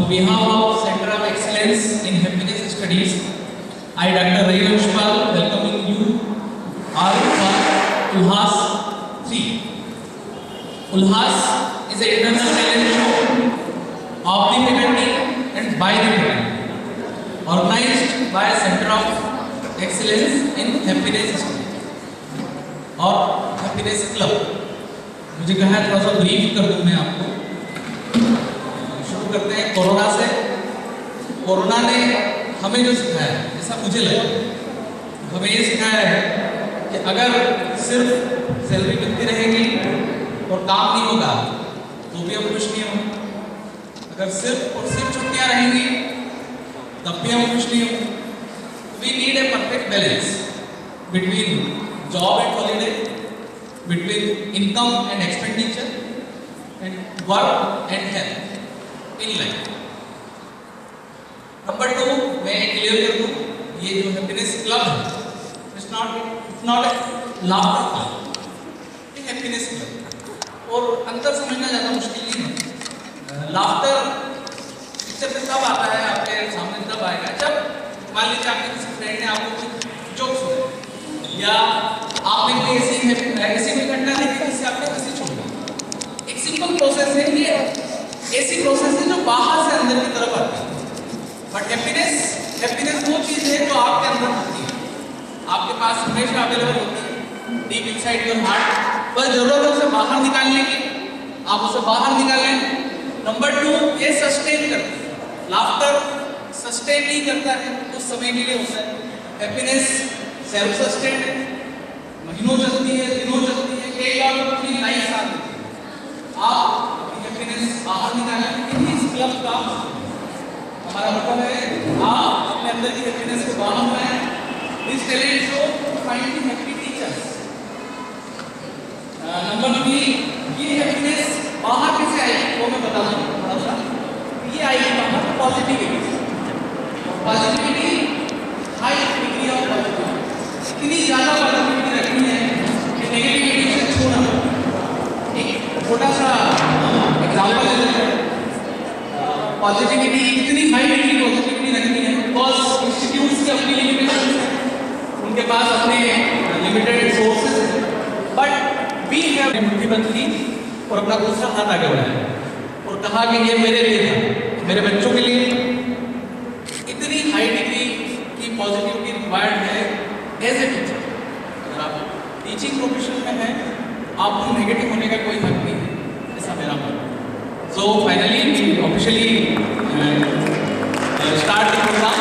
On behalf of Center of Excellence in Happiness Studies, I, Dr. Ray Vanshpal, welcoming you all for Ulhas 3. Ulhas is an international talent show of the faculty and by the faculty, organized by Center of Excellence in Happiness Studies और Happiness Club. मुझे कहा थोड़ा सा brief कर दूं मैं आपको. शुरू करते हैं कोरोना से. कोरोना ने हमें जो सिखाया, ऐसा मुझे लगा, हमें ये सिखाया है कि अगर सिर्फ सैलरी मिलती रहेगी और काम नहीं होगा तो भी हम खुश नहीं होंगे. अगर सिर्फ और सिर्फ छुट्टियां रहेंगी तब भी हम खुश नहीं होंगे. We need a perfect balance between job and holiday, between income and expenditure, and work and health in life. Number 2, मैं क्लियर कर दूं, ये जो हैप्पीनेस क्लब है, it's not a laughter club, ये हैप्पीनेस क्लब. और अंतर समझना ज़्यादा मुश्किल नहीं है. लाफ्टर पिक्चर में तब आता है, आपके सामने तब आएगा जब मान लीजिए आपके किसी फ्रेंड ने आपको कुछ जोक सुनाया या आपने कोई ऐसी घटना देखी जिससे आपने हंसी छूट गई. एक सिंपल प्रोसेस है, ये ऐसी प्रोसेस है जो बाहर से अंदर की तरफ आती है. बट हैप्पीनेस वो चीज़ है जो आपके अंदर होती है, आपके पास हमेशा अवेलेबल होती है, डीप इनसाइड योर हार्ट. बस जरूरत है उसे बाहर निकालने की, आप उसे बाहर निकालें. नंबर 2, ये सस्टेन करती है. लाफ्टर सस्टेन नहीं करता है, कुछ समय के लिए होता है. हैप्पीनेस सेल्फ सस्टेन है, महीनों चलती है, दिनों चलती है, कई बार अपनी लाइफ साथ देती है. आप अपनी हैप्पीनेस बाहर निकालें. इस क्लब का हमारा मतलब है आप अपने अंदर की हैप्पीनेस को बाहर लाएं. This talent show finding happy teachers. Number 3, ये हैप्पीनेस बाहर कैसे आई वो मैं बता दूं थोड़ा सा. ये आई बाहर positivity. Positivity, high degree of positivity. इतनी ज़्यादा पॉजिटिविटी रखनी है कि नेगेटिविटी से छोड़ना. एक छोटा सा एग्जाम्पल ले लेते हैं. पॉजिटिविटी, इतनी हाई डिग्री पॉजिटिविटी रखनी है बिकॉज इंस्टीट्यूट्स की अपनी लिमिटेशंस हैं, उनके पास अपने लिमिटेड रिसोर्सेज हैं. बट वी हैव मुट्ठी बंद की और अपना दूसरा हाथ आगे बढ़ाया और कहा कि ये मेरे लिए था, मेरे बच्चों के लिए. इतनी हाई डिग्री की पॉजिटिविटी रिक्वायर्ड है एज ए टीचर. अगर आप टीचिंग प्रोफेशन में हैं आपको नेगेटिव होने का कोई हक नहीं है, ऐसा मेरा मानना है. So finally we officially start the program.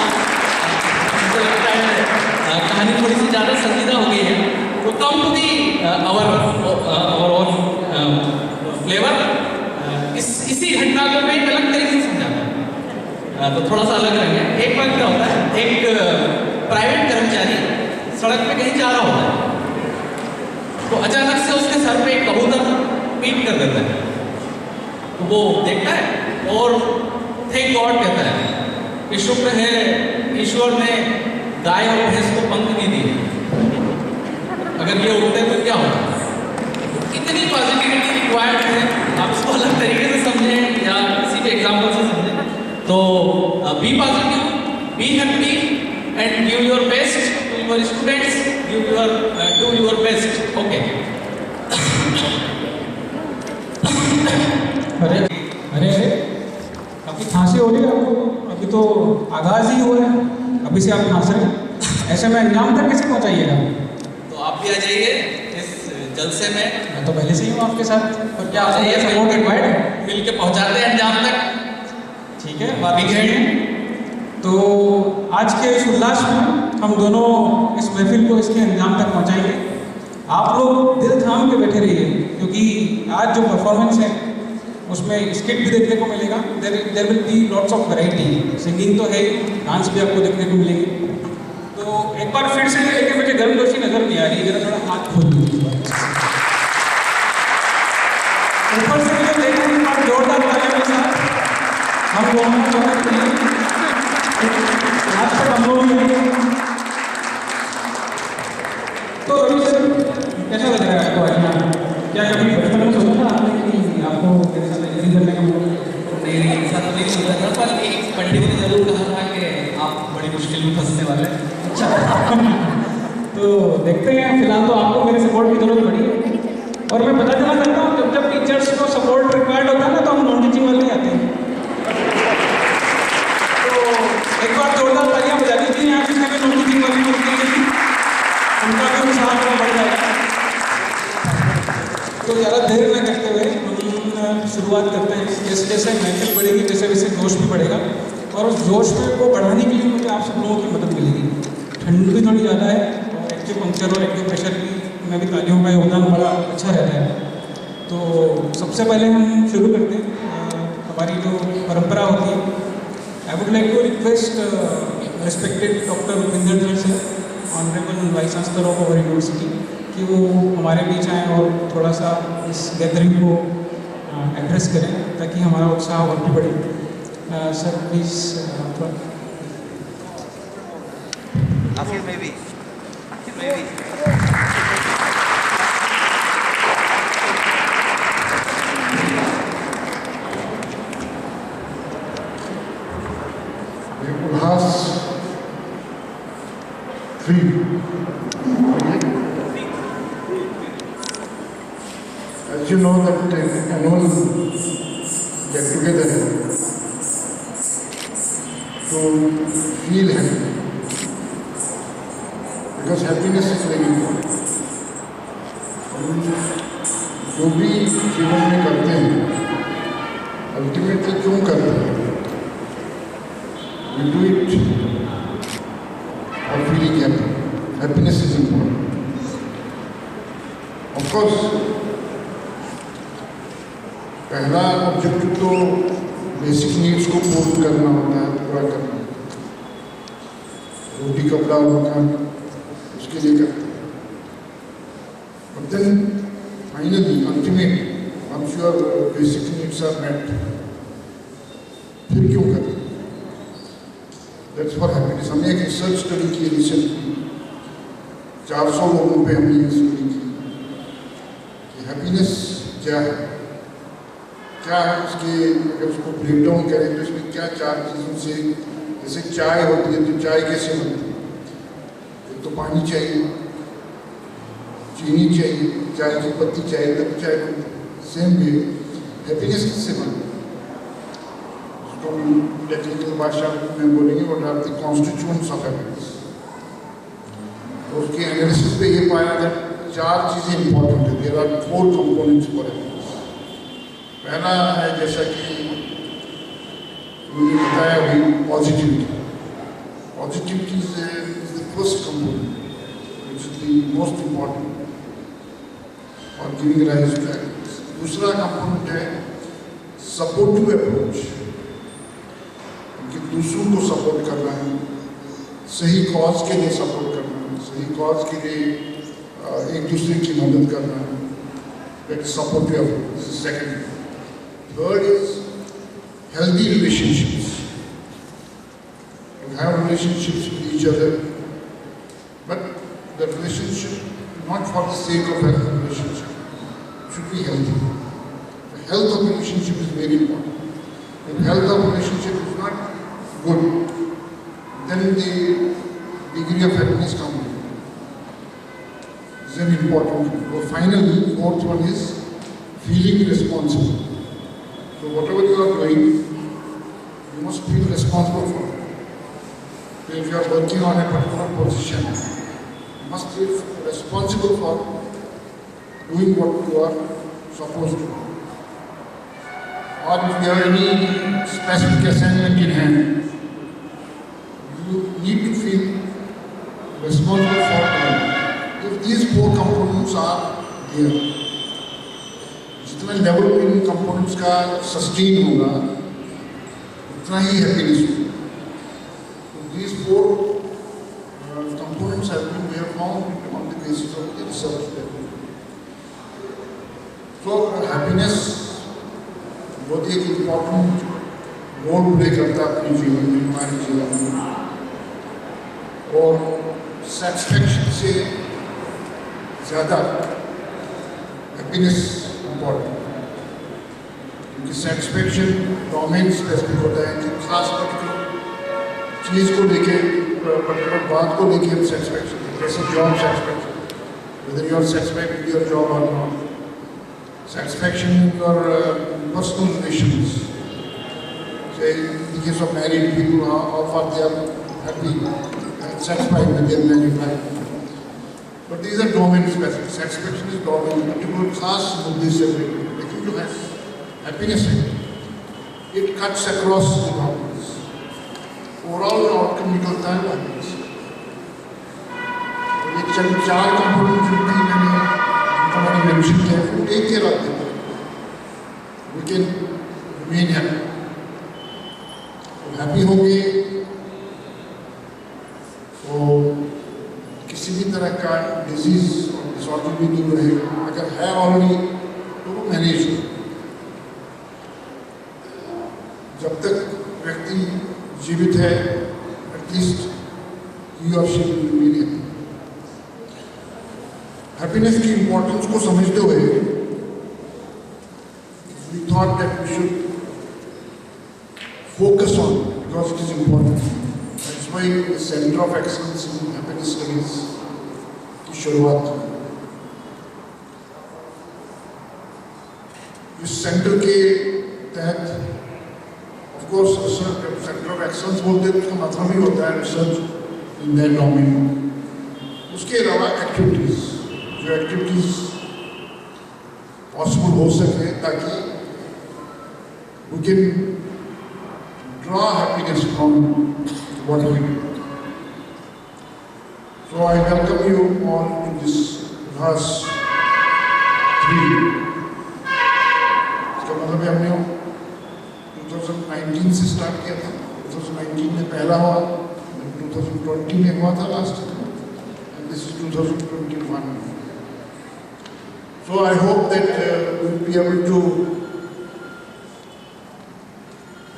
मुझे लगता है कहानी थोड़ी सी ज़्यादा संजीदा हो गई है. तो come to the our own flavor. इसी घटना को मैं एक अलग तरीके से समझाता हूँ, तो थोड़ा सा अलग रहेंगे. एक बार क्या होता है, एक प्राइवेट कर्मचारी सड़क पे कहीं जा रहा होता है तो अचानक से उसके सर पे एक कबूतर पीट कर देता है. तो वो देखता है और थैंक गॉड कहता है कि शुक्र है ईश्वर ने गाय और भैंस को पंख नहीं दिए, अगर ये उड़ते तो क्या होता. इतनी पॉजिटिविटी रिक्वायर्ड है. आप इसको अलग तरीके से समझें या किसी के एग्जाम्पल से समझें. तो be positive, be happy and give your best to your students. Do your best. Okay. अरे अरे अरे काफ़ी खांसी हो रही है आपको. अभी तो आगाज़ ही हो रहा है, अभी से आप खांस रहे हैं. ऐसे में अंजाम तक कैसे पहुंचाइएगा? तो आप भी आ जाइए इस जलसे में. मैं तो पहले से ही हूँ आपके साथ. और क्या आप ये सपोर्ट रिक्वायर्ड है? मिल के पहुँचाते हैं अंजाम तक. ठीक है, वीकेंड. तो आज के इस उल्लास में हम दोनों इस महफिल को इसके अंजाम तक पहुँचाएंगे. आप लोग दिल थाम के बैठे रहिए क्योंकि आज जो परफॉर्मेंस है उसमें स्किट भी देखने को मिलेगा. There will be lots of variety. Singing तो है, डांस भी आपको देखने को मिलेगी. तो एक बार फिर से, लेकिन मुझे गर्मजोशी नजर नहीं आ रही, जरा थोड़ा हाथ खोल दीजिए. ऊपर से मुझे देखने के बाद जोरदार तालियों के साथ हम दोनों चाहते हैं हाथ से कम लोग. तो रवि सर, कैसा लग रहा है आपको आज यहाँ? क्या कभी बचपन में सोचा था आपने कि आपको मेरे साथ करने का मौका? नहीं, ऐसा तो नहीं सोचा था, पर पंडित ने जरूर कहा था कि आप बड़ी मुश्किल में फंसने वाले हैं। अच्छा तो देखते हैं, फिलहाल तो आपको मेरे सपोर्ट की जरूरत पड़ी है। और मैं बता देना चाहता हूँ, जब जब टीचर्स को सपोर्ट रिक्वायर्ड होता है ना, तो हम नॉन टीचिंग वाले ही आते हैं। तो एक बार जोरदार तालियां बजा दीजिए यहाँ जिसने भी नॉन टीचिंग वाली मुश्किल की, उनका भी उत्साह थोड़ा बढ़ जाएगा। तो ज़्यादा देर न करते हुए हम शुरुआत करते हैं। जैसे जैसे महफिल बढ़ेगी, वैसे वैसे जोश भी बढ़ेगा, और उस जोश में को बढ़ाने के लिए मुझे आप सब लोगों की मदद मिलेगी। ठंड भी थोड़ी ज़्यादा है, और एक्यूपंक्चर और एक्यूप्रेशर की में भी तालियों का योगदान बड़ा अच्छा रहता है। तो सबसे पहले हम शुरू करते हैं हमारी जो परंपरा होती है। I would like to request respected doctor Bhupinder Dhar sir, honourable vice chancellor of our university, कि वो हमारे बीच आएँ और थोड़ा सा इस गैदरिंग को एड्रेस करें, ताकि हमारा उत्साह और भी बढ़े। सर प्लीज़ आखिर में भी Ulhas 3. As you know that annual get together to feel happy, because happiness is very important. जो भी जीवन में करते हैं, अल्टीमेटली क्यों करते हैं? We do it for feeling happy. Happiness is important. Of course, पहला ऑब्जेक्टिव तो बेसिक नीड्स को पूर्ण करना होता है, पूरा करना होता है। रोटी कपड़ा और मकान उसके लिए करते हैं। But then finally, ultimately, once your basic needs are met, फिर क्यों करते हैं? That's for happiness. हमने एक रिसर्च स्टडी की रिसेंटली, 400 लोगों पे हमने ये स्टडी की कि हैप्पीनेस क्या है, क्या है उसके, अगर उसको ब्रेक डाउन करें तो इसमें क्या 4 चीज़ों से, जैसे चाय होती है तो चाय कैसे बनती है? एक तो पानी चाहिए, चीनी चाहिए, चाय की पत्ती चाहिए तब चाय बनती है। सेम वे हैप्पीनेस किससे बनती है? टेक्निकल भाषा में बोलेंगे what are the constituents of happiness. तो उसके एनालिसिस पे ये पाया कि 4 चीज़ें इंपॉर्टेंट है। There are 4 components for happiness. पहला है, जैसा कि उन्होंने बताया अभी, positivity. Positivity is the first component which is the most important और गिविंग राइज टू हैप्पीनेस। दूसरा कंपोनेंट है सपोर्टिव अप्रोच, कि दूसरों को सपोर्ट करना है, सही कॉज के लिए सपोर्ट करना है, सही कॉज के लिए एक दूसरे की मदद करना है। That is supportive approach, second. Third is healthy relationships. You have relationships with each other, but the relationship not for the sake of health, relationship should be healthy. The health of relationship is very important. If health of relationship is not good, then the degree of happiness comes in. It's an important thing. So finally, fourth one is feeling responsible. So whatever you are doing, you must feel responsible for it. So if you are working on a particular position, you must feel responsible for doing what you are supposed to do. Or if you have any specific assignment in hand, you need to feel responsible for them. If these 4 components are there, जितना level in components का sustain होगा, उतना ही happiness होगा. So these 4 components have been found on the basis of the research. So happiness बहुत एक important role play करता है अपने जीवन में, हमारे जीवन में। और सेटिस्फैक्शन से ज़्यादा हैप्पीनेस इम्पॉर्टेंट, क्योंकि सेटिस्फैक्शन डोमेन स्पेसिफिक होता है कि खास पर्टिकुलर चीज़ को लेके, पर्टिकुलर बात को लेके हम सेटिस्फैक्शन, जैसे job satisfaction, whether you are satisfied with your job or not, satisfaction in your personal relations. Say in the case of married people, how far they are happy and satisfied with their married life. But these are domain specific. Satisfaction is domain, particular खास मुद्दे से related. लेकिन जो है happiness है, it cuts across the boundaries. Overall outcome निकलता है happiness. ये चार components जो कि मैंने mention किया है, वो take care of them. We can remain happy. Happy होंगे तो किसी भी तरह का डिजीज और डिसऑर्डर भी दूर रहेगा. अगर है ऑलरेडी तो वो मैनेज हो. जब तक व्यक्ति जीवित है, एटलीस्ट ही और she will remain happy. Happiness की इम्पोर्टेंस को समझते हुए we thought that we should focus on it because it is important. That's why the Center of Excellence in Happiness Studies की शुरुआत हुई. इस सेंटर के तहत of course Center of Excellence बोलते हैं उसका मतलब ही होता है रिसर्च इन दैट डोमेन. उसके अलावा एक्टिविटीज, जो एक्टिविटीज पॉसिबल हो सके ताकि we can draw happiness from what we do. So I welcome you all to this class 3. इसका मतलब है हमने 2019 से स्टार्ट किया था. 2019 में पहला हुआ, 2020 में हुआ था last, and this is 2021. So I hope that we will be able to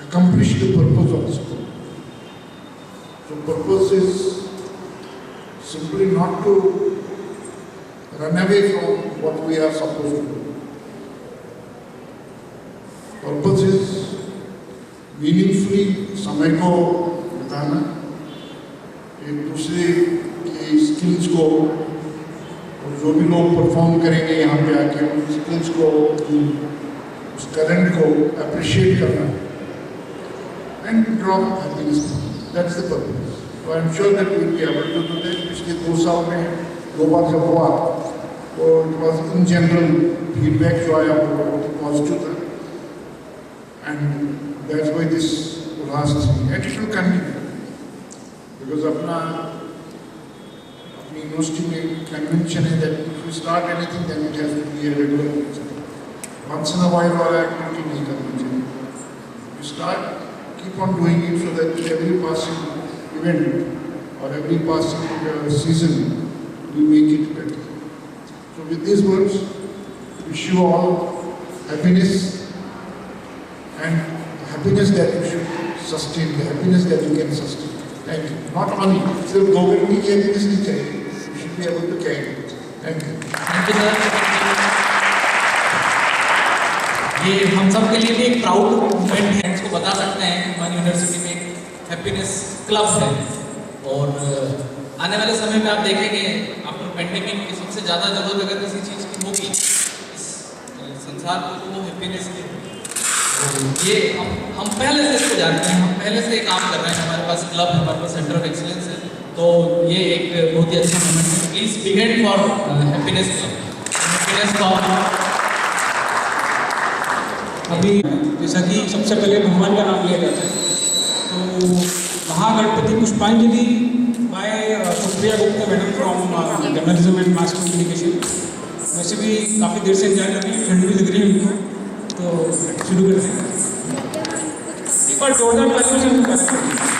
accomplish the purpose of this book. So purpose is simply not to run away from what we are supposed to do. Purpose is meaningfully समय को बिताना, एक दूसरे के skills को, और जो भी लोग परफॉर्म करेंगे यहाँ पे आके उन स्किल्स को, उस टैलेंट को अप्रिशिएट करना and draw happiness. That's the purpose. So I'm sure that we will be able to do that. पिछले 2 साल में 2 बार जब हुआ तो it was in general feedback जो आया वो बहुत पॉजिटिव था. And that's why this last thing. And it will continue. Because अपनी यूनिवर्सिटी में convention है that if you start anything then it has to be a regular thing. Once in a while वाला activity नहीं करना चाहिए. You start, keep on doing it so that every passing event or every passing season will make it better. So with these words, wish you all happiness, and happiness that you should sustain, the happiness that you can sustain. Thank you. Not only सिर्फ government की happiness नहीं चाहिए, you should be able to carry it. Thank you. Thank you sir. ये हम सब के लिए भी एक प्राउड मोमेंट है. इसको बता सकते हैं कि हमारी यूनिवर्सिटी में एक हैप्पीनेस क्लब है, और आने वाले समय में आप देखेंगे आफ्टर पेंडेमिक की सबसे ज़्यादा जरूरत अगर किसी चीज़ की होगी इस संसार को तो वो हैप्पीनेस की. तो ये हम पहले से इसको जानते हैं, हम पहले से काम कर रहे हैं. हमारे पास क्लब है, हमारे पास सेंटर ऑफ एक्सीलेंस है, तो ये एक बहुत ही अच्छा मोमेंट है. Please big for happiness club, happiness for. अभी जैसा कि सबसे पहले भगवान का नाम लिया जाता है, तो Mahaganapati Pushpanjali by Supriya Gupta madam from journalism and mass communication. वैसे भी काफ़ी देर से इंतजार कर रही है, ठंड भी लग रही है उनको, तो शुरू करते हैं. एक बार जोरदार तालियों से शुरू करते हैं.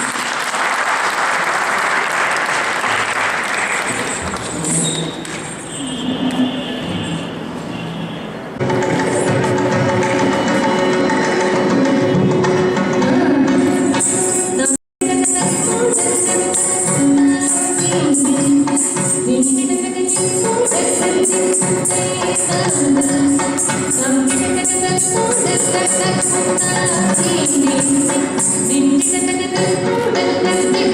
Thank you.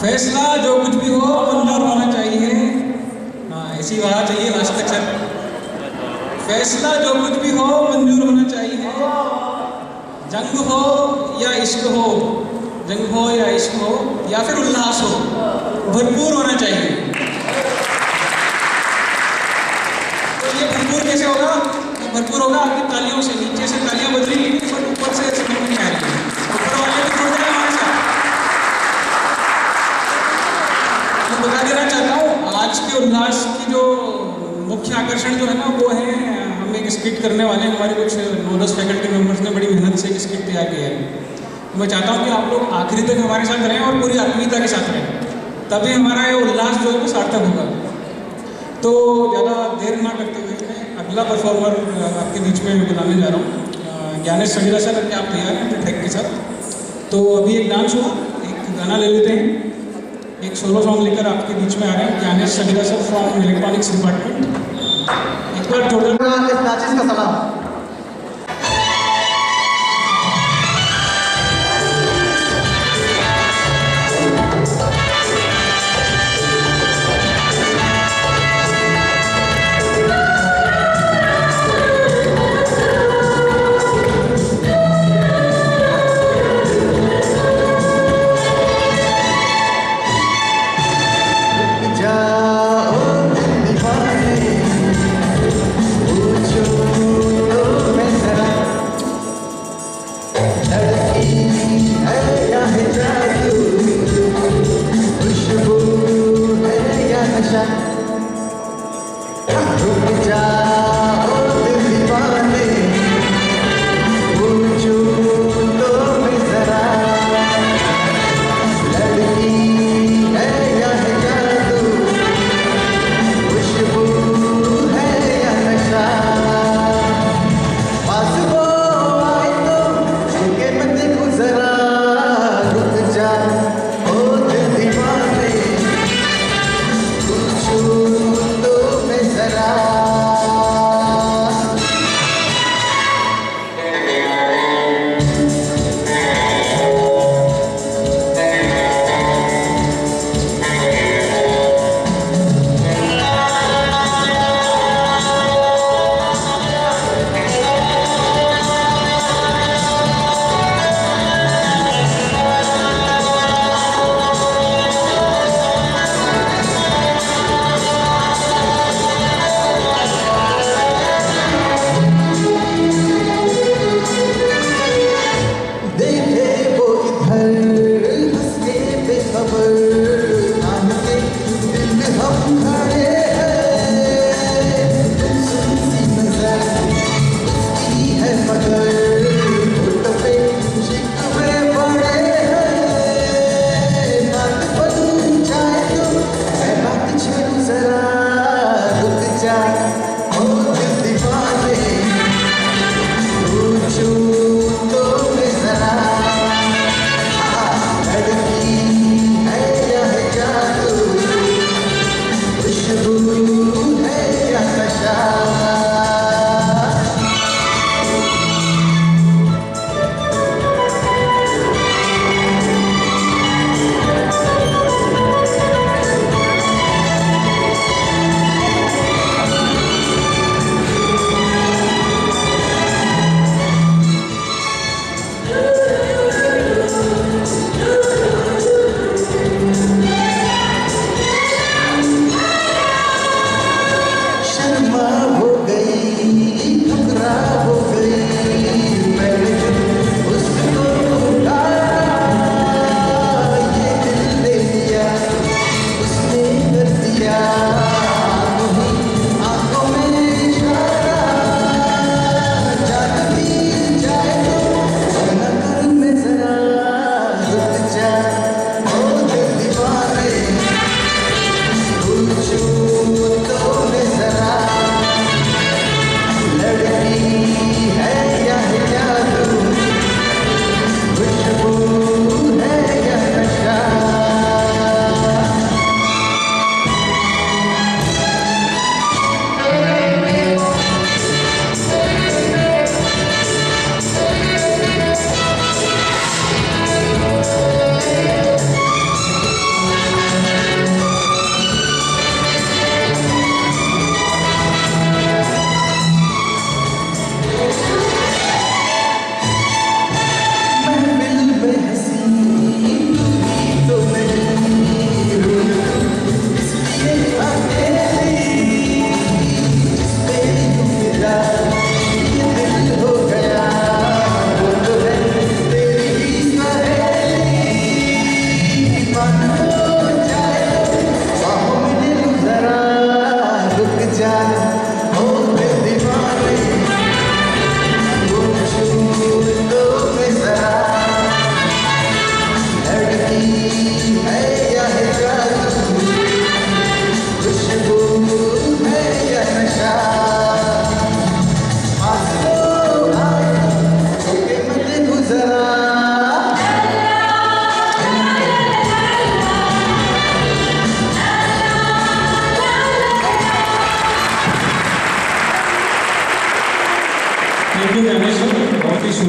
फैसला जो कुछ भी हो मंजूर होना चाहिए। हाँ, ऐसी बात चाहिए लास्ट तक सर। फैसला जो कुछ भी हो मंजूर होना चाहिए। जंग हो या इश्क हो, जंग हो या इश्क हो या फिर उल्लास हो, भरपूर होना चाहिए। तो ये भरपूर कैसे होगा? भरपूर होगा आपकी तालियों से। नीचे से तालियां बज रही हैं पर ऊपर से समझ नहीं आ रही है। ऊपर वाले भी जुड़ रहे हैं हमारे साथ। मैं बता देना चाहता हूँ आज के उल्लास की जो मुख्य आकर्षण जो है ना वो है, हम एक स्किट करने वाले हैं। हमारे कुछ 9-10 फैकल्टी मेंबर्स ने बड़ी मेहनत से एक स्किट तैयार किया है। तो मैं चाहता हूँ कि आप लोग आखिरी तक हमारे साथ रहें और पूरी आत्मीयता के साथ रहें, तभी हमारा ये उल्लास जो है वो सार्थक होगा। तो ज़्यादा देर ना करते हुए मैं अगला परफॉर्मर आपके बीच में बुलाने जा रहा हूँ। ज्ञानेश सड़ीला सर, अगर आप तैयार हैं अपने ट्रैक के साथ। तो अभी एक डांस हुआ, एक गाना ले लेते हैं, एक सोलो सॉन्ग लेकर आपके बीच में आ रहे हैं Gyanesh Sadila sir from electronics department. एक बार टोटल नाचिस का सलाम।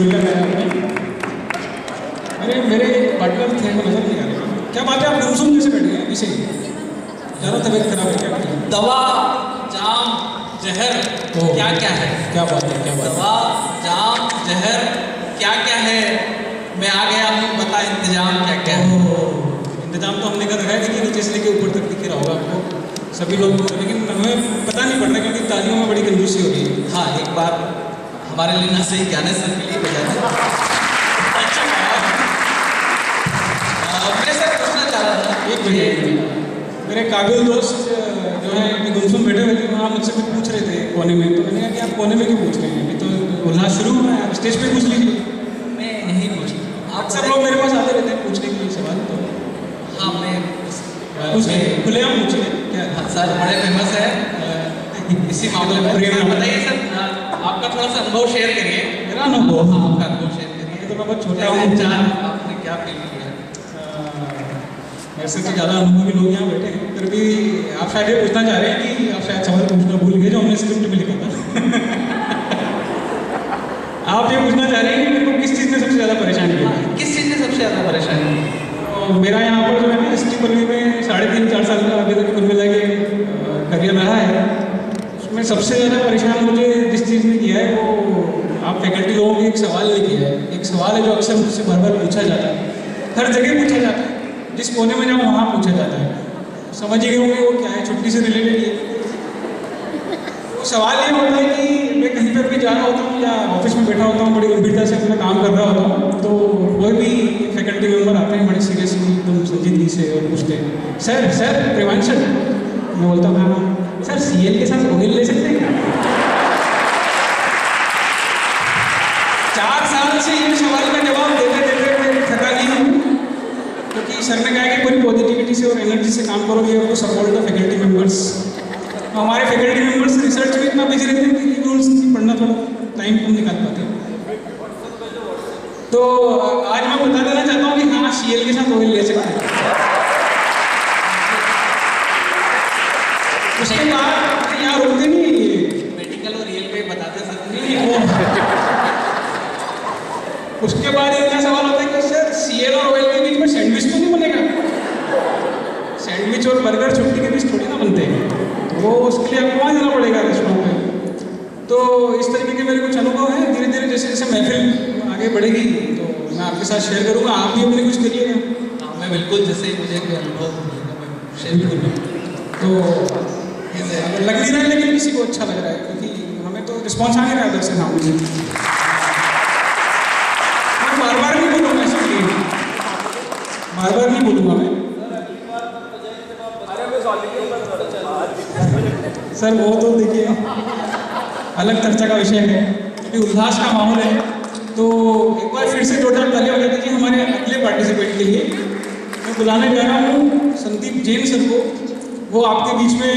बिस्मिल्लाह कहना। अरे मेरे पार्टनर थे, नजर नहीं आ रहे। क्या बात है, आप गुमसुम कैसे बैठे हैं पीछे? ज़्यादा तबीयत खराब है क्या? दवा, जाम, जहर, क्या क्या है? क्या बात है, क्या बात है। दवा, जाम, जहर, क्या क्या है? मैं आ गया हूँ, बता इंतजाम क्या क्या है? इंतजाम तो हमने कर रखा है कि नीचे से लेके ऊपर तक दिख रहा होगा आपको सभी लोग, लेकिन हमें पता नहीं पड़ रहा क्योंकि तालियों में बड़ी कंजूसी हो रही है। हाँ, एक बार हमारे लिए ना सही गाने सर के लिए बजा दें। अच्छा गाया। मैं सर पूछना चाह रहा था, एक मिनट, मेरे काबिल दोस्त जो है गुमसुम बैठे हुए थे, वहाँ मुझसे कुछ पूछ रहे थे कोने में, तो मैंने कहा कि आप कोने में क्यों पूछ रहे हैं? अभी तो उल्लास शुरू हुआ है, आप स्टेज पे पूछ लीजिए। मैं यही पूछ आप सब लोग मेरे पास आते रहते हैं पूछने के लिए सवाल, तो हाँ मैं पूछिए, खुलेआम पूछिए। क्या हाँ, सर बड़े फेमस है इसी मामले में। सर बताइए सर, आपका थोड़ा सा अनुभव शेयर करिए। मेरा अनुभव? हाँ, आपका अनुभव शेयर करिए। तो मैं बहुत छोटा हूँ। आपने क्या फील किया? वैसे तो ज़्यादा अनुभवी लोग यहाँ बैठे हैं, फिर भी आप शायद ये पूछना चाह रहे हैं कि आप शायद सवाल पूछना भूल गए जो हमने स्क्रिप्ट में लिखा था। आप ये पूछना चाह रहे हैं कि मेरे को किस चीज़ ने सबसे ज़्यादा परेशान किया? किस चीज़ ने सबसे ज़्यादा परेशानी? मेरा यहाँ पर जो है ना ST पल्लवी में 3.5-4 साल का अभी तक कुल मिला के करियर रहा है। उसमें सबसे ज़्यादा परेशान मुझे जिस चीज़ ने किया है वो आप फैकल्टी लोगों को एक सवाल ने किया है। एक सवाल है जो अक्सर मुझसे बार बार पूछा जाता है, हर जगह पूछा जाता है, जिस कोने में जाओ वहाँ पूछा जाता है। समझ ही गए होंगे वो क्या है, छुट्टी से रिलेटेड है। वो सवाल ये होता है कि मैं कहीं पर भी जा रहा होता हूँ या ऑफिस में बैठा होता हूँ, बड़ी गंभीरता से अपना काम कर रहा होता हूँ, तो कोई भी फैकल्टी मेम्बर आते हैं बड़े सीरियसली एकदम संजीदगी से और पूछते हैं, सर प्रिवेंशन। मैं बोलता हूँ हाँ सर, CL के साथ ऑयल ले सकते हैं क्या? 4 साल से ये सवाल का जवाब देते देते मैं थका नहीं हूँ, क्योंकि सर ने कहा कि पूरी पॉजिटिविटी से और एनर्जी से काम करोगे और सपोर्ट द फैकल्टी मेम्बर्स। हमारे फैकल्टी मेम्बर्स रिसर्च में इतना बिजी रहते हैं कि रूल्स पढ़ना थोड़ा टाइम कम निकाल पाते हैं। तो आज मैं बता देना चाहता हूँ कि हाँ, CL के साथ ऑयल ले सकते हैं। उसके बाद यहाँ रोकते नहीं, मेडिकल और रियल पे बताते सर। नहीं वो उसके बाद एक क्या सवाल होता है कि सर CL और ऑयल के बीच में सैंडविच तो नहीं बनेगा? सैंडविच और बर्गर छुट्टी के बीच थोड़ी ना बनते हैं, वो उसके लिए आपको वहाँ जाना पड़ेगा रेस्टोरेंट में। तो इस तरीके के मेरे कुछ अनुभव हैं। धीरे धीरे जैसे जैसे महफिल आगे बढ़ेगी तो मैं आपके साथ शेयर करूँगा, आप भी अपने कुछ करिएगा। हाँ, मैं बिल्कुल, जैसे ही मुझे कोई अनुभव मिलेगा मैं शेयर भी करूँगा। तो लग नहीं रहा है लेकिन किसी को अच्छा लग रहा है, क्योंकि हमें तो रिस्पॉन्स आ नहीं रहा है उधर से सामने से। मैं बार बार नहीं बोलूँगा इसके लिए, बार बार नहीं बोलूँगा मैं। सर वो तो देखिए अलग चर्चा का विषय है, क्योंकि उल्लास का माहौल है। तो एक बार फिर से जोरदार तालियां बजा दीजिए हमारे अगले पार्टिसिपेंट के लिए। मैं बुलाने जा रहा हूँ संदीप जैन सर को। वो आपके बीच में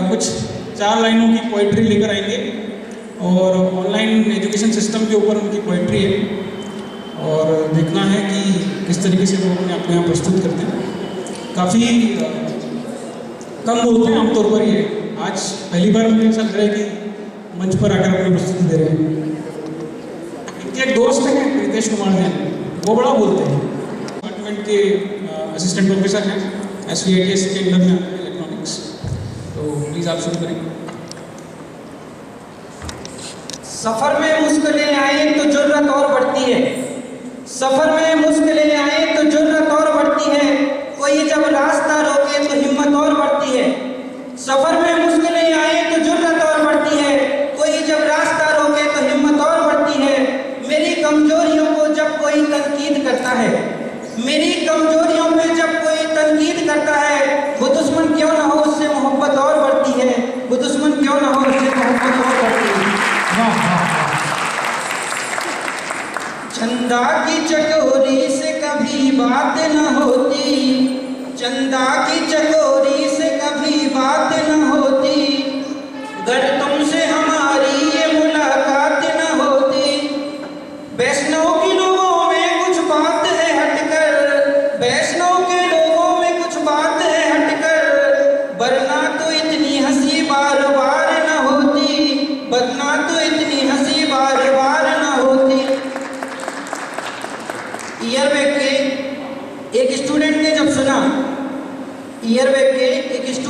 कुछ 4 लाइनों की पोइट्री लेकर आएंगे और ऑनलाइन एजुकेशन सिस्टम के ऊपर उनकी पोइट्री है, और देखना है कि किस तरीके से वो अपने यहाँ प्रस्तुत करते हैं। काफ़ी कम बोलते हैं आमतौर पर ये, आज पहली बार मुझे ऐसा लग रहा है कि मंच पर आकर अपनी प्रस्तुति दे रहे हैं। इनके एक दोस्त हैं रितेश कुमार जैन, वो बड़ा बोलते हैं, डिपार्टमेंट के असिस्टेंट प्रोफेसर हैं SVITS के अंडर में इलेक्ट्रॉनिक्स। तो प्लीज़ आप शुरू करें। सफर में मुश्किलें आए तो जरूरत और बढ़ती है, सफर में मुश्किलें आए तो जरूरत और बढ़ती है, कोई जब रास्ता रोके तो हिम्मत और बढ़ती है। सफर में मुश्किलें आए तो जरूरत और बढ़ती है, कोई जब रास्ता रोके तो हिम्मत और बढ़ती है। मेरी कमजोरियों को जब कोई तनकीद करता है, मेरी कमजोरियों पे जब कोई तनकीद करता है, वो दुश्मन क्यों ना हो उससे मोहब्बत और बढ़ती है, वो दुश्मन क्यों ना हो उससे मोहब्बत और बढ़ती है। चंदा की चकोरी से कभी बात न होती, चंदा की चकोरी से कभी बात न होती, गर तुमसे हमारी ये मुलाकात न होती। वैष्णव के लोगों में कुछ बात है हटकर, वैष्णव के लोगों में कुछ बात है हटकर, वरना तो इतनी हंसी बार बार न होती, वरना तो इतनी हंसी बार बार न होती।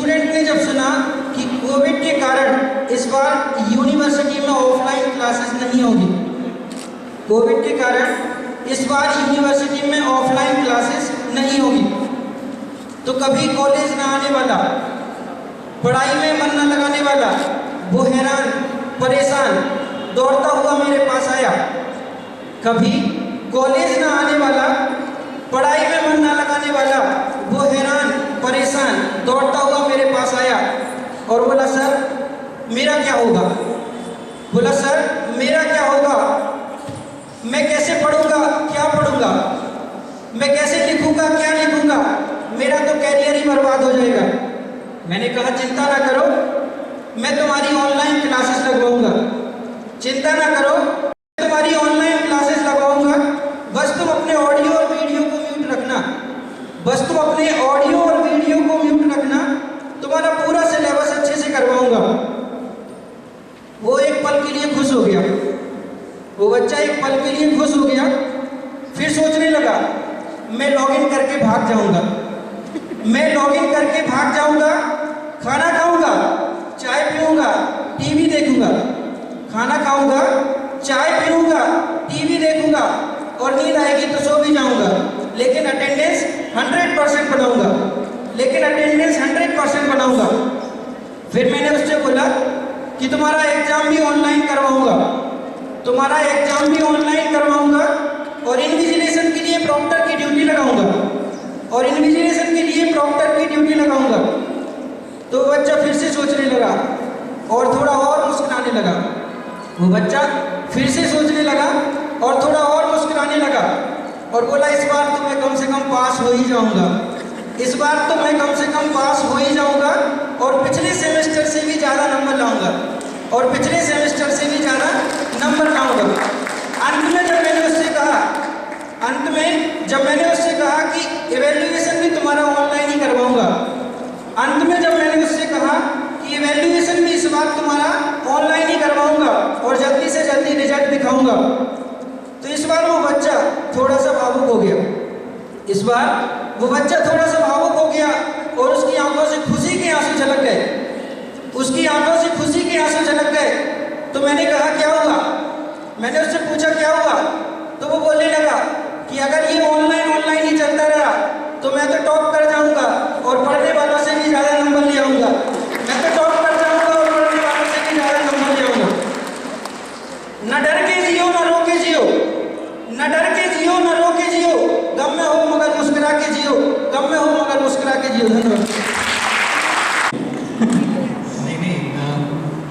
स्टूडेंट ने जब सुना कि कोविड के कारण इस बार यूनिवर्सिटी में ऑफलाइन क्लासेस नहीं होगी, कोविड के कारण इस बार यूनिवर्सिटी में ऑफलाइन क्लासेस नहीं होगी, तो कभी कॉलेज ना आने वाला, पढ़ाई में मन न लगाने वाला, वो हैरान परेशान दौड़ता हुआ मेरे पास आया। कभी कॉलेज ना आने वाला, पढ़ाई में मन न लगाने वाला, वो हैरान परेशान दौड़ता हुआ मेरे पास आया और बोला सर मेरा क्या होगा, बोला सर मेरा क्या होगा, मैं कैसे पढ़ूंगा, क्या पढ़ूंगा, मैं कैसे लिखूंगा, क्या लिखूंगा, मेरा तो कैरियर ही बर्बाद हो जाएगा। मैंने कहा चिंता ना करो, मैं तुम्हारी ऑनलाइन क्लासेस लगवाऊंगा, चिंता ना करो, मैं तुम्हारी ऑनलाइन क्लासेस लगवाऊंगा, बस तुम अपने ऑडियो और वीडियो को म्यूट रखना, बस तुम अपने ऑडियो और वीडियो को म्यूट रखना, तुम्हारा पूरा सिलेबस अच्छे से करवाऊंगा। वो एक पल के लिए खुश हो गया, वो बच्चा एक पल के लिए खुश हो गया, फिर सोचने लगा मैं लॉगिन करके भाग जाऊंगा, मैं लॉगिन करके भाग जाऊंगा, खाना खाऊंगा, चाय पीऊंगा, टीवी देखूंगा, खाना खाऊंगा, चाय पीऊंगा, टीवी देखूंगा और नींद आएगी तो सो भी जाऊंगा, लेकिन अटेंडेंस 100% बनाऊंगा, लेकिन अटेंडेंस 100% बनाऊंगा। फिर मैंने उससे बोला कि तुम्हारा एग्जाम भी ऑनलाइन करवाऊंगा, तुम्हारा एग्जाम भी ऑनलाइन करवाऊंगा और इन्विजिलेशन के लिए प्रॉक्टर की ड्यूटी लगाऊंगा, और इन्विजिलेशन के लिए प्रॉक्टर की ड्यूटी लगाऊंगा। तो बच्चा फिर से सोचने लगा और थोड़ा और मुस्कुराने लगा, वो बच्चा फिर से सोचने लगा और थोड़ा और मुस्कुराने लगा और बोला इस बार तो मैं कम से कम पास हो ही जाऊंगा, इस बार तो मैं कम से कम पास हो ही जाऊंगा और पिछले सेमेस्टर से भी ज़्यादा नंबर लाऊंगा, और पिछले सेमेस्टर से भी ज़्यादा नंबर लाऊंगा। अंत में जब मैंने उससे कहा, अंत में जब मैंने उससे कहा कि इवैल्यूएशन भी तुम्हारा ऑनलाइन ही करवाऊंगा, अंत में जब मैंने उससे कहा कि इवैल्यूएशन भी इस बार तुम्हारा ऑनलाइन ही करवाऊंगा और जल्दी से जल्दी रिजल्ट दिखाऊंगा, तो इस बार वो बच्चा थोड़ा सा भावुक हो गया, इस बार वो बच्चा थोड़ा सा भावुक हो गया और उसकी आंखों से खुशी के आंसू झलक गए, उसकी आंखों से खुशी के आंसू झलक गए। तो मैंने कहा क्या हुआ, मैंने उससे पूछा क्या हुआ, तो वो बोलने लगा कि अगर ये ऑनलाइन ही चलता रहा तो मैं तो टॉप कर जाऊंगा और पढ़ने वालों से भी ज़्यादा नंबर ले आऊंगा, मैं तो टॉप कर जाऊंगा और पढ़ने वालों से भी ज़्यादा नंबर ले आऊंगा। न डर के जियो न रो के जियो, न डर के जियो न रो के जियो, गम में हो मगर मुस्कुरा के जियो, गम में हो मगर मुस्कुरा के जियो। धन्यवाद।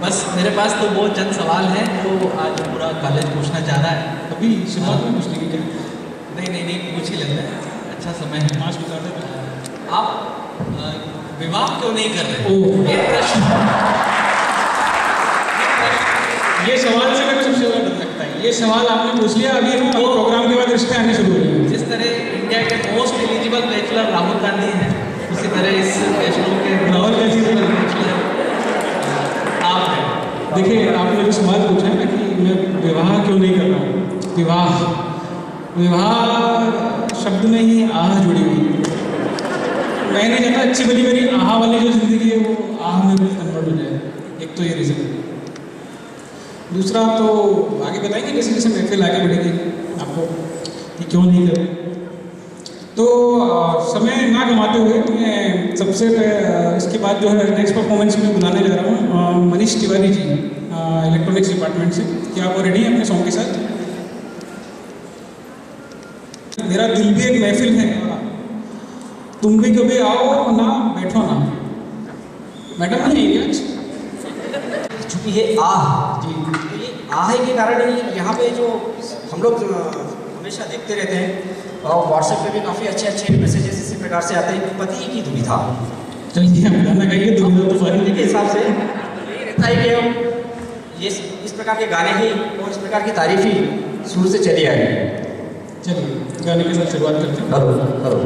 बस मेरे पास तो बहुत चंद सवाल हैं जो आज पूरा कॉलेज पूछना चाह रहा है। अभी शुरुआत में पूछने की क्या? नहीं पूछ ही लेते हैं, अच्छा समय है। 5 मिनट। आप विवाह क्यों नहीं कर रहे? ओह। ये प्रश्न, ये सवाल से मेरे को सबसे ज़्यादा डर लगता है। ये सवाल आपने पूछ लिया, अभी हम प्रोग्राम के बाद रिश्ते आने शुरू हो गए। जिस तरह इंडिया के most eligible bachelor Rahul Gandhi हैं, उसी तरह इस बैचलर के राहुल गांधी बैचलर आप हैं। देखिए, आपने जो सवाल पूछा है ना कि मैं विवाह क्यों नहीं कर रहा हूँ, विवाह शब्द में ही आह जुड़ी हुई है। मैं नहीं चाहता अच्छी भली मेरी आह वाली जो जिंदगी है वो आह में कन्वर्ट हो जाए, एक तो ये रीज़न है। दूसरा तो आगे बताएंगे जैसे जैसे महफिल आगे बढ़ेगी आपको कि क्यों नहीं कर रहे। तो समय ना गंवाते हुए मैं सबसे इसके बाद जो है नेक्स्ट परफॉर्मेंस में बुलाने जा रहा हूँ मनीष तिवारी जी, इलेक्ट्रॉनिक्स डिपार्टमेंट से। क्या आप रेडी हैं अपने सॉन्ग के साथ? मेरा दिल भी एक महफिल है, तुम भी कभी आओ ना बैठो ना। मैडम नहीं है क्या? चूँकि ये आह जी, तो ये आह के कारण ही यहाँ पे जो हम लोग हमेशा देखते रहते हैं और व्हाट्सएप पे भी काफ़ी अच्छे मैसेजेस इसी प्रकार से आते हैं कि पति की दुविधा। चलिए हम गाना गाइए, दुविधा तो पति के हिसाब से यही रहता है कि हम ये इस प्रकार के गाने ही और इस प्रकार की तारीफ ही शुरू से चली आ रही है। चलिए गाने के साथ शुरुआत करते हैं। हेलो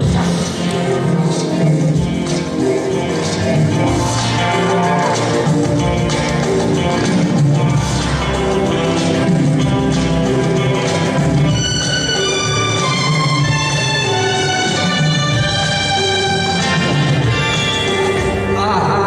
आहा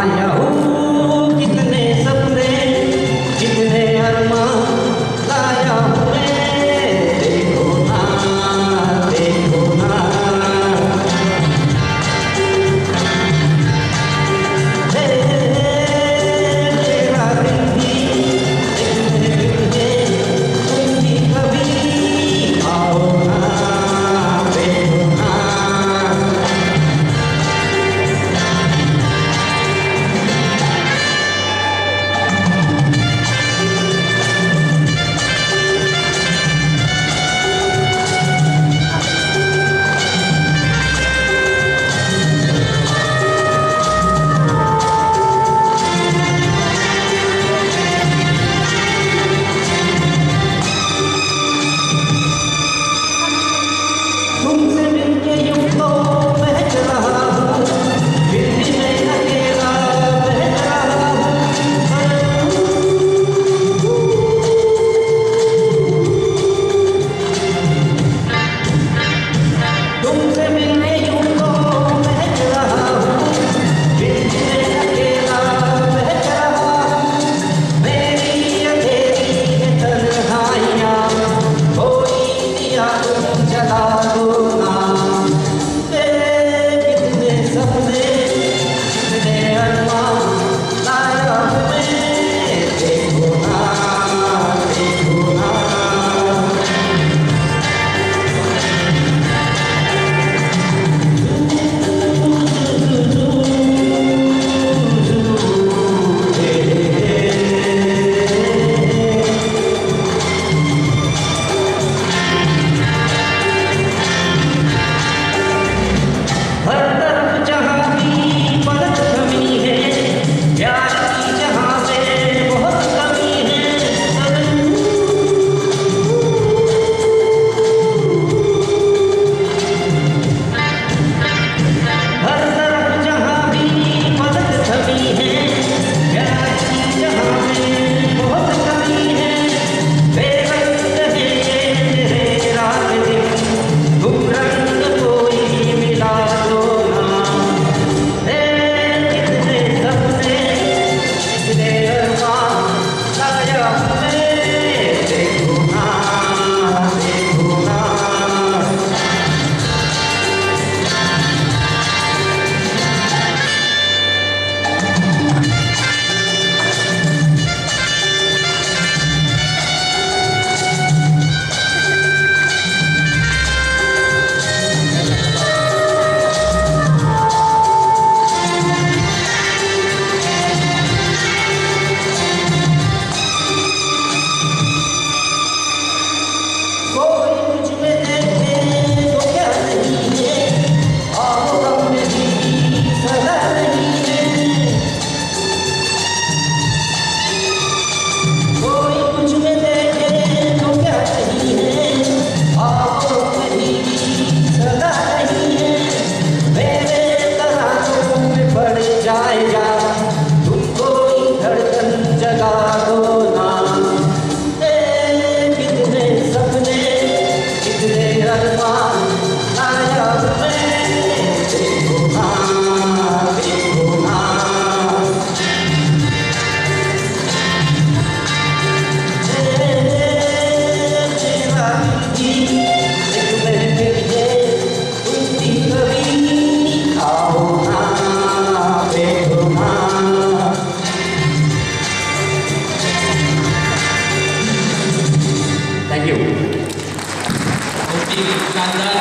दुकानदार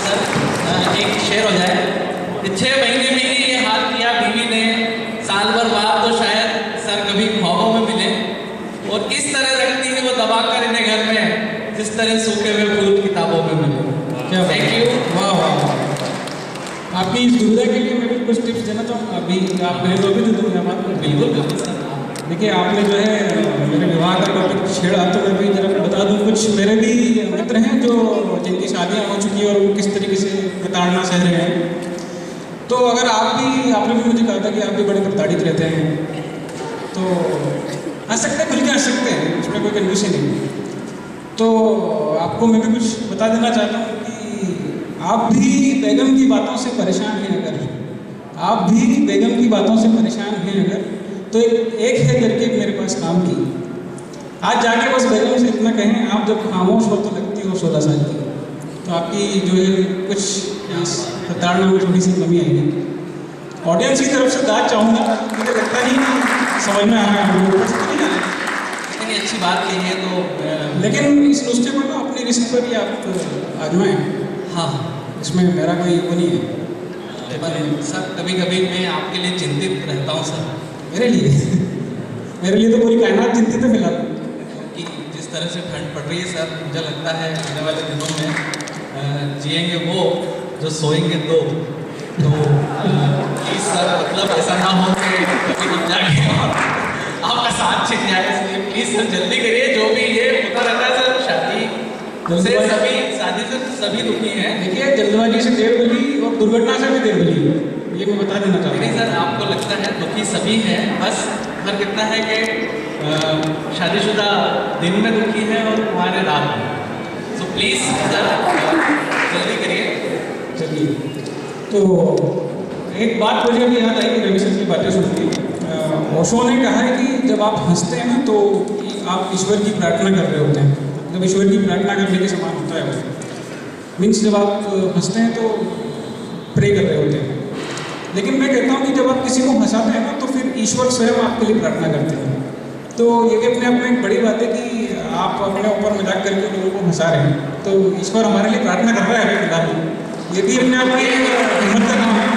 सर एक शेर हो जाए, 6 महीने में ही ये हाल किया बीवी ने, साल भर बाद तो शायद सर कभी ख्वाबों में मिले, और इस तरह रखती है वो दबा कर इन्हें घर में जिस तरह सूखे हुए फूल किताबों में मिले। क्या थैंक यू। वाह वाह। आपकी इस दुविधा के लिए मैं भी कुछ टिप्स देना चाहूँगा। अभी आप कहें तो अभी दे दूँगा बात। बिल्कुल बिल्कुल सर। देखिए, आपने जो है मेरे विवाह का टॉपिक छेड़ा, तो मैं भी जरा बता दूँ। कुछ मेरे भी मित्र हैं जो जिनकी शादियाँ हो चुकी है और वो किस तरीके से प्रताड़ना सह रहे हैं। तो अगर आपने भी मुझे कहा था कि आप भी बड़े प्रताड़ित रहते हैं, तो हंस सकते हैं, खुल के हंस सकते हैं, उसमें कोई कंडीशन नहीं। तो आपको मैं भी कुछ बता देना चाहता हूँ कि आप भी बेगम की बातों से परेशान हैं अगर, आप भी बेगम की बातों से परेशान हैं अगर, तो एक है करके मेरे पास काम की। आज जाके बस बेगम से इतना कहें, आप जब खामोश हो तो लगती हो 16 साल की। तो आपकी जो है कुछ इस प्रताड़ना में थोड़ी सी कमी आएगी। ऑडियंस की तरफ से दाद चाहूँगा, मुझे लगता नहीं कि समझ में आ रहा है हम लोगों को। इतनी अच्छी बात कही है तो लेकिन इस नुस्खे को ना अपनी रिस्क पर ही आप आजमाएं। हाँ, इसमें मेरा कोई वो नहीं है। पर सर कभी कभी मैं आपके लिए चिंतित रहता हूँ सर। मेरे लिए मेरे लिए तो पूरी कायनात चिंतित है फिलहाल। कि जिस तरह से ठंड पड़ रही है सर, मुझे लगता है आने वाले दिनों में जिएंगे वो जो सोएंगे दो। तो प्लीज़ सर, मतलब ऐसा ना हो कि कभी हम जाके और आपका साथ छिन जाए, इसलिए प्लीज़ सर जल्दी करिए। जो भी ये होता रहता है सर, शादी से सभी दुखी हैं। देखिए, जल्दबाजी से देर बनी और दुर्घटना से भी देर बनी, ये मैं बता देना चाहता नहीं हूँ। सर, आपको लगता है दुखी सभी हैं, बस फर्क इतना है कि शादीशुदा दिन में दुखी है और हमारे रात में। सो प्लीज़ सर जल्दी करिए। चलिए, तो एक बात मुझे अभी याद आई कि रवि सर की बातें सुन के ओशो ने कहा है कि जब आप हंसते हैं ना तो आप ईश्वर की प्रार्थना कर रहे होते हैं। मतलब ईश्वर की प्रार्थना करने के समान होता है वो। मीन्स जब आप हंसते हैं तो प्रे कर रहे होते हैं। लेकिन मैं कहता हूँ कि जब आप किसी को हंसाते हैं ना तो फिर ईश्वर स्वयं आपके लिए प्रार्थना करते हैं। तो ये भी अपने आप में एक बड़ी बात है कि आप अपने ऊपर मजाक करके लोगों को हंसा रहे हैं, तो ईश्वर हमारे लिए प्रार्थना कर रहा है अभी फिलहाल। ये भी अपने आप में हिम्मत का काम है।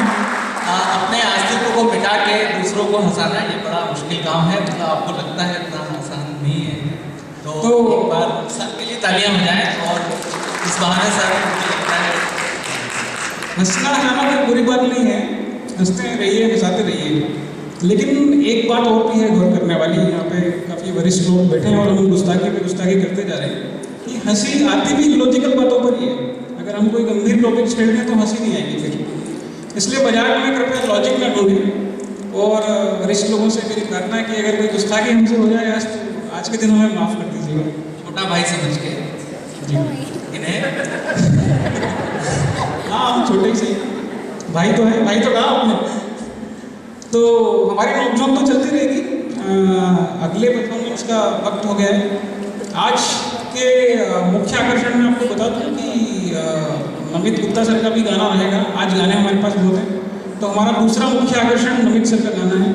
अपने अस्तित्व को मिटा के दूसरों को हंसाना ये बड़ा मुश्किल काम है। तो आपको लगता है इतना आसान नहीं है। तो एक बार सबके लिए तालियां हो जाएं और इस बहाने सर मुझे लगता है हंसना हंसाना कोई बुरी बात नहीं है, हंसते रहिए, हंसाते रहिए। लेकिन एक बात और भी है गौर करने वाली। यहाँ पे काफ़ी वरिष्ठ लोग बैठे हैं और हम गुस्ताखी पे गुस्ताखी करते जा रहे हैं कि हंसी आती भी लॉजिकल बातों पर ही है। अगर हम कोई गंभीर टॉपिक छेड़ दें तो हंसी नहीं आएगी फिर। इसलिए बाजार में कृपया लॉजिक में ढूंढें। और वरिष्ठ लोगों से मेरी प्रार्थना है कि अगर कोई गुस्ताखी हमसे हो जाए आज के दिनों में माफ़ कर दीजिएगा। छोटा भाई समझ के जी इन्हें हाँ, हम छोटे ही सही, भाई तो है, भाई तो कहा आपने। तो हमारी नोकझोंक तो चलती रहेगी। अगले परफॉर्मेंस का वक्त हो गया है। आज के मुख्य आकर्षण में आपको बता दूं कि नमित गुप्ता सर का भी गाना रहेगा। आज गाने हमारे पास बहुत हैं, तो हमारा दूसरा मुख्य आकर्षण नमित सर का गाना है।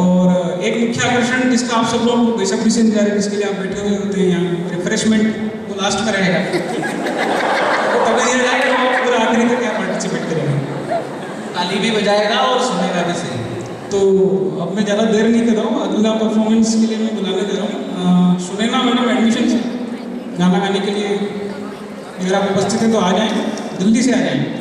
और एक मुख्य आकर्षण जिसका आप सब लोग बेसब्री से इंतजार है, जिसके लिए आप बैठे हुए होते हैं यहाँ, रिफ्रेशमेंट, वो लास्ट में रहेगा। तो तभी दिया जाएगा तो आप पूरा आखिरी तक यहाँ पार्टिसिपेट करेंगे, ताली भी बजाएगा और सुनेगा भी सही। तो अब मैं ज़्यादा देर नहीं कर रहा हूँ। अगला परफॉर्मेंस के लिए मैं बुलाने जा रहा हूँ सुनैना मैडम एडमिशन से गाना गाने के लिए। अगर आप उपस्थित हैं तो आ जाएं, जल्दी से आ जाएं।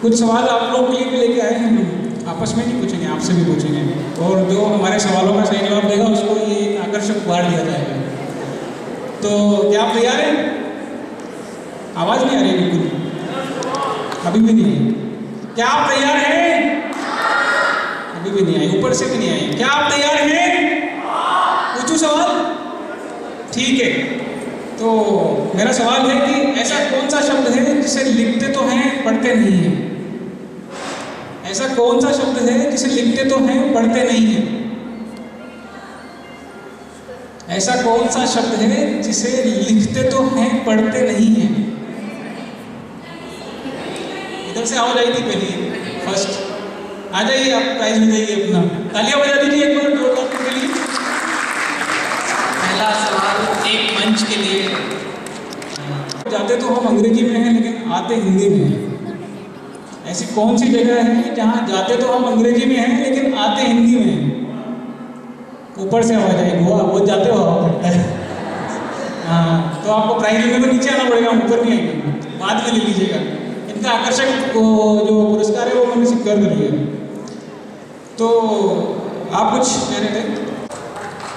कुछ सवाल आप लोग के लिए भी लेके आए हैं, हम आपस में नहीं पूछेंगे, आपसे भी पूछेंगे, और जो हमारे सवालों का सही जवाब देगा उसको ये आकर्षक उपहार दिया जाएगा। तो क्या आप तैयार हैं? आवाज़ नहीं आ रही बिल्कुल, अभी भी नहीं है। क्या आप तैयार हैं? अभी भी नहीं आई, ऊपर से भी नहीं आई। क्या आप तैयार हैं? पूछूं सवाल? ठीक है, तो मेरा सवाल है कि ऐसा कौन सा शब्द है जिसे लिखते तो हैं पढ़ते नहीं हैं? ऐसा कौन सा शब्द है जिसे लिखते तो हैं पढ़ते नहीं हैं? ऐसा कौन सा शब्द है जिसे लिखते तो हैं पढ़ते नहीं हैं? इधर से आओ जाइए पहले, फर्स्ट आ जाइए, आप प्राइज ले जाइए अपना। तालियां बजा दीजिए एक बार जोरदार के लिए। पहला सवाल एक मंच के लिए। जाते तो हम अंग्रेजी में हैं लेकिन आते हिंदी में हैं। ऐसी कौन सी जगह है जहाँ जाते तो हम अंग्रेजी में हैं लेकिन आते हिंदी में हैं? ऊपर से आवाज आएगी, वो जाते हो पड़ता है। हाँ, तो आपको प्राइज लेने को नीचे आना पड़ेगा, ऊपर नहीं आएंगे, बाद में ले लीजिएगा। इनका आकर्षक जो पुरस्कार है वो मैंने स्वीकार कर लिया। तो आप कुछ कह रहे थे?